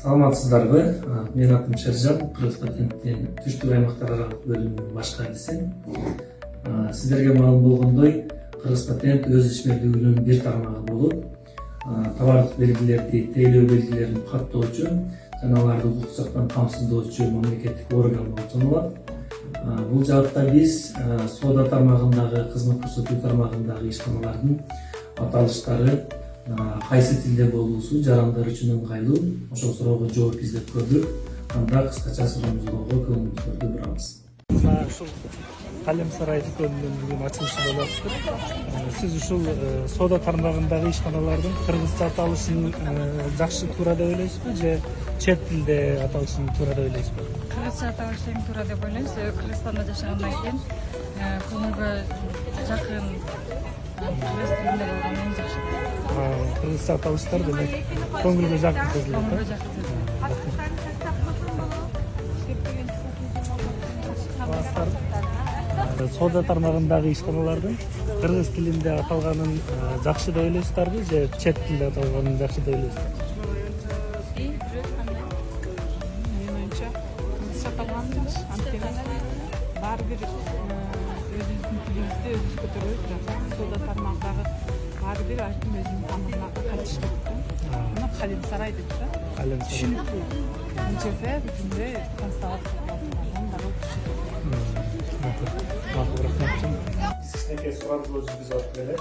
Саламатсыздарбы? Менин атым Шержан, Кыргыз патенттин түштүк аймактар аралык бөлүмүнүн баш кайдысы. Сиздерге маалым болгондой, Кыргыз патент өз ишмердүүлүгүнүн бир тармагы болуп, товардык белгилерди, тейлөө белгилерин каттоочу жана аларды укук жактан камсыздоочу мамлекеттик орган болуп саналат. Бул жаатта биз соода тармагындагы, кызмат көрсөтүү тармагындагы ишканалардын аталыштары кайсы тилде болуусу жарандар үчүн ыңгайлуу, ошол суроого жооп издеп көрдүк. Анда кыскача сурамжылоого көңүлүңүздү бурабыз. Ушул Калем сарай дүкөнүнүн бүгүн ачылышы болуп атат. Сиз ушул соода тармагындагы ишканалардын кыргызча аталышын жакшы туура деп ойлойсузбу же чет тилде аталышын туура деп ойлойсузбу? Кыргызча аталыштын туура деп ойлойм. Кыргызстанда жашагандан кийин көңүлгө жакын кыргыз тилинде болгон эң жакшы. Кыргызча аталыштар демек көңүлгө жакын сезилет. Көңүлгө жакын сезилет. Соода тармагындагы ишканалардын кыргыз тилинде аталганын жакшы деп ойлойсуздарбы же чет тилде аталганын жакшы деп ойлойсуздарбы? Менин оюмча кыргызча аталган жакшы. Анткени баары бир өзүбүздүн тилибизди өзүбүз көтөрөбүз да. Соода тармагындагы баары бир әрким өзүнүн тамырына катыштырат да. Мына Калем сарай деп да. Калем сарай. Түшүнүктүү. Бул жерде бүтүндөй конституция Кичинекей сурамжылоо жүргүзүп атып эле.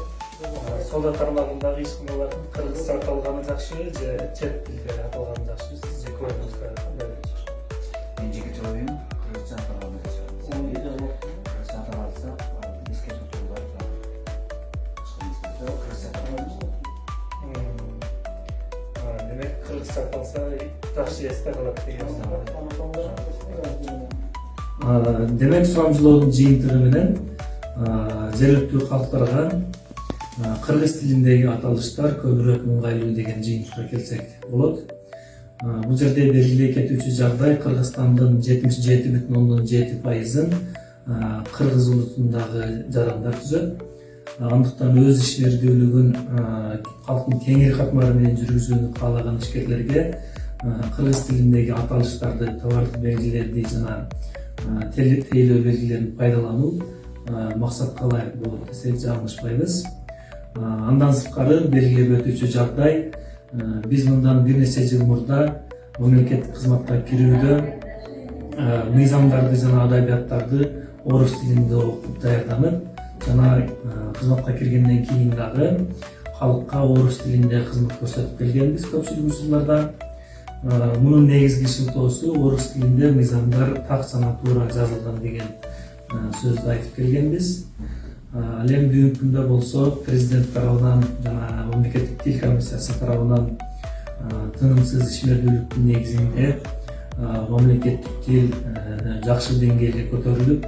Соода тармагындагы ишканалардын кыргызча аталганы жакшы же чет тилде аталганы жакшы? Сиздин көңүлүңүздө кандай? Мен жеке оюм кыргызча аталганы жакшы. Кыргызча аталса, эскертүү турулар кыргызча аталган. Демек кыргызча аталса жакшы эсте калат деген. Демек сурамжылоодун жыйынтыгы менен жергиликтүү калктарга кыргыз тилиндеги аталыштар көбүрөөк ыңгайлуу деген жыйынтыкка келсек болот. Бул жерде белгилей кетүүчү жагдай Кыргызстандын 77,7%-ын кыргыз улутундагы жарандар түзөт. Андыктан өз ишмердүүлүгүн калктын кеңири катмары менен жүргүзүүнү каалаган ишкерлерге кыргыз тилиндеги аталыштарды, товардык белгилерди жана тейлөө белгилерин пайдалануу максатка ылайык болот десек жаңылышпайбыз. Андан сырткары белгилеп өтүүчү жагдай, биз мындан бир нече жыл мурда мамлекеттик кызматка кирүүдө мыйзамдарды жана адабияттарды орус тилинде окуп даярданып, жана кызматка киргенден кийин дагы калкка орус тилинде кызмат көрсөтүп келгенбиз көпчүлүк учурларда. Мунун негизги шылтоосу орус тилинде мыйзамдар так жана туура жазылган деген сөздү айтып келгенбиз. Ал эми бүгүнкү күндө болсо президент тарабынан жана мамлекеттик тил комиссиясы тарабынан тынымсыз ишмердүүлүктүн негизинде мамлекеттик тил жакшы деңгээлге көтөрүлүп,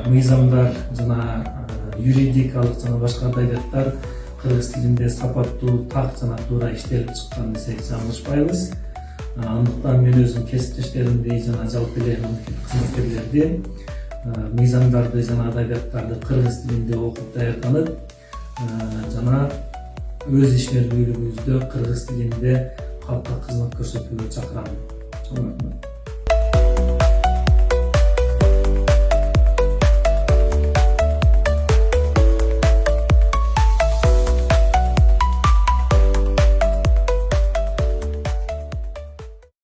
мыйзамдар жана юридикалык жана башка адабияттар кыргыз тилинде сапаттуу, так жана туура иштелип чыккан десек жаңылышпайбыз. Андыктан мен өзүм кесиптештеримди жана жалпы эле мамлекеттик кызматкерлерди мыйзамдарды жана адабияттарды кыргыз тилинде окуп даярданып, жана өз ишмердүүлүгүбүздө кыргыз тилинде калкка кызмат көрсөтүүгө чакырам.